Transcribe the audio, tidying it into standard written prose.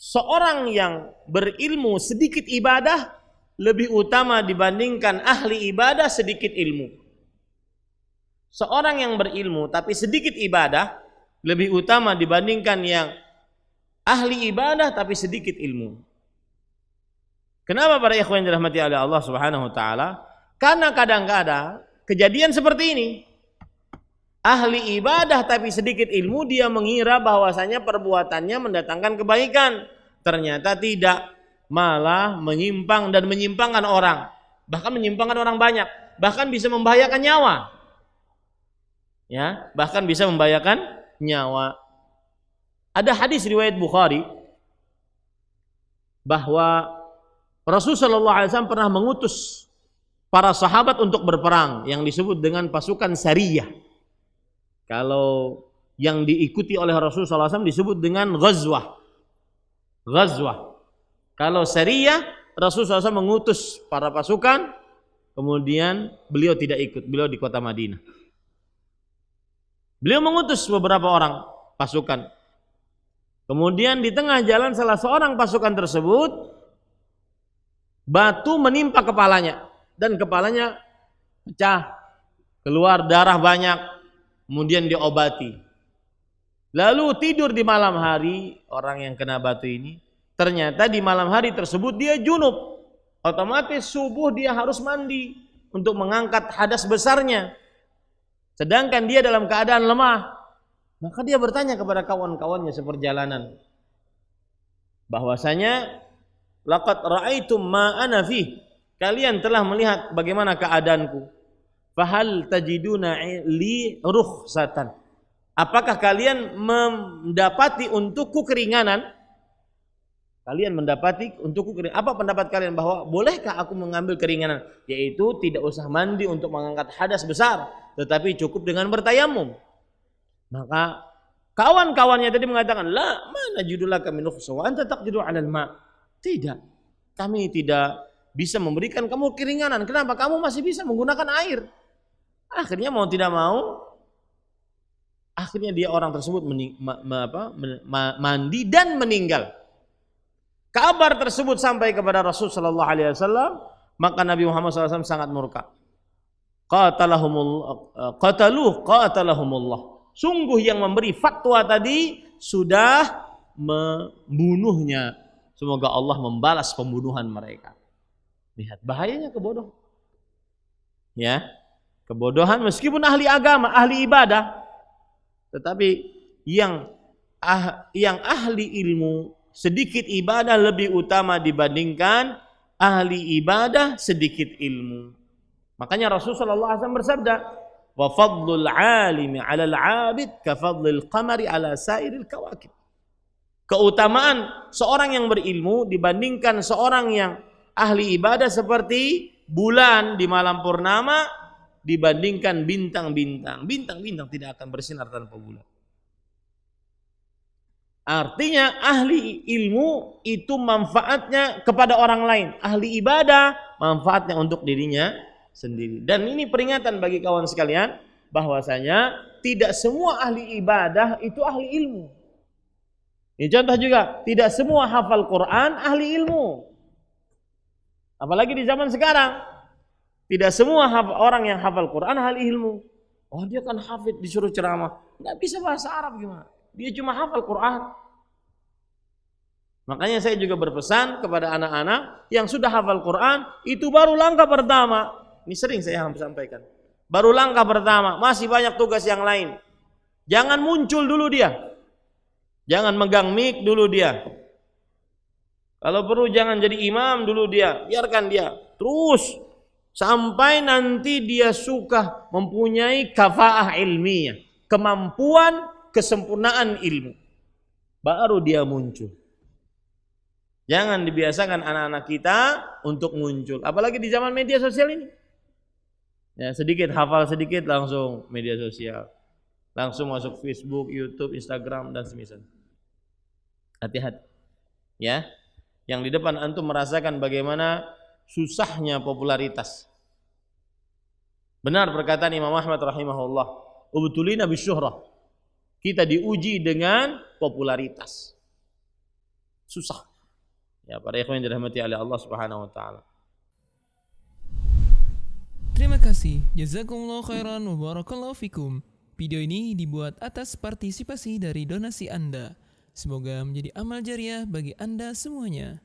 seorang yang berilmu sedikit ibadah lebih utama dibandingkan ahli ibadah sedikit ilmu. Seorang yang berilmu tapi sedikit ibadah lebih utama dibandingkan yang ahli ibadah tapi sedikit ilmu. Kenapa para ikhwan yang dirahmati oleh Allah Subhanahu wa taala? Karena kadang-kadang kejadian seperti ini. Ahli ibadah tapi sedikit ilmu, dia mengira bahwasanya perbuatannya mendatangkan kebaikan. Ternyata tidak, malah menyimpang dan menyimpangkan orang. Bahkan menyimpangkan orang banyak, bahkan bisa membahayakan nyawa. Ya, bahkan bisa membahayakan nyawa. Ada hadis riwayat Bukhari bahwa Rasulullah SAW pernah mengutus para sahabat untuk berperang yang disebut dengan pasukan Sariyah. Kalau yang diikuti oleh Rasulullah SAW disebut dengan ghazwah. Ghazwah. Kalau Sariyah, Rasulullah SAW mengutus para pasukan, kemudian beliau tidak ikut, beliau di kota Madinah. Beliau mengutus beberapa orang pasukan. Kemudian di tengah jalan salah seorang pasukan tersebut, batu menimpa kepalanya dan kepalanya pecah, keluar darah banyak. Kemudian diobati. Lalu tidur di malam hari orang yang kena batu ini. Ternyata di malam hari tersebut dia junub. Otomatis subuh dia harus mandi untuk mengangkat hadas besarnya. Sedangkan dia dalam keadaan lemah. Maka dia bertanya kepada kawan-kawannya seperjalanan. Bahwasanya laqad ra'aitum ma ana fi. Kalian telah melihat bagaimana keadaanku. Fahal tajiduna li rukhsatan. Apakah kalian mendapati untukku keringanan? Kalian mendapati untukku keringanan. Apa pendapat kalian bahwa bolehkah aku mengambil keringanan? Yaitu tidak usah mandi untuk mengangkat hadas besar, tetapi cukup dengan bertayamum. Maka kawan-kawannya tadi mengatakan, la mana judulaka min rukhsah wa anta taqdiru 'alal ma. Tidak. Kami tidak bisa memberikan kamu keringanan. Kenapa? Kamu masih bisa menggunakan air. Akhirnya mau tidak mau, akhirnya dia orang tersebut mandi dan meninggal. Kabar tersebut sampai kepada Rasul sallallahu alaihi wasallam, maka Nabi Muhammad SAW sangat murka. Qatalahumullah. Sungguh yang memberi fatwa tadi sudah membunuhnya. Semoga Allah membalas pembunuhan mereka. Lihat bahayanya kebodohan. Ya. Kebodohan meskipun ahli agama, ahli ibadah, tetapi yang ahli ilmu sedikit ibadah lebih utama dibandingkan ahli ibadah sedikit ilmu. Makanya Rasulullah SAW bersabda, wa fadlul alimi 'alal 'abid ka fadlil qamari 'ala sairil kawakib. Keutamaan seorang yang berilmu dibandingkan seorang yang ahli ibadah seperti bulan di malam purnama dibandingkan bintang-bintang. Bintang-bintang tidak akan bersinar tanpa bulan. Artinya ahli ilmu itu manfaatnya kepada orang lain. Ahli ibadah manfaatnya untuk dirinya sendiri. Dan ini peringatan bagi kawan sekalian bahwasanya tidak semua ahli ibadah itu ahli ilmu. Ini contoh juga, tidak semua hafal Quran ahli ilmu. Apalagi di zaman sekarang. Tidak semua orang yang hafal Quran ahli ilmu. Oh dia kan hafid disuruh ceramah, nggak bisa bahasa Arab gimana? Dia cuma hafal Quran. Makanya saya juga berpesan kepada anak-anak yang sudah hafal Quran, itu baru langkah pertama. Ini sering saya sampaikan. Baru langkah pertama, masih banyak tugas yang lain. Jangan muncul dulu dia. Jangan megang mic dulu dia. Kalau perlu jangan jadi imam dulu dia. Biarkan dia terus sampai nanti dia suka mempunyai kafaah ilmiah, kemampuan kesempurnaan ilmu, baru dia muncul. Jangan dibiasakan anak-anak kita untuk muncul, apalagi di zaman media sosial ini. Ya, sedikit hafal sedikit langsung media sosial, langsung masuk Facebook, YouTube, Instagram dan semisal. Hati-hati, ya. Yang di depan antum merasakan bagaimana susahnya popularitas. Benar perkataan Imam Ahmad rahimahullah, ubtulina bisyuhrah. Kita diuji dengan popularitas. susah. Ya, para ikhwan yang dirahmati oleh Allah Subhanahu wa taala. Terima kasih. Jazakumullah khairan wa barakallahu fikum. Video ini dibuat atas partisipasi dari donasi Anda. Semoga menjadi amal jariah bagi Anda semuanya.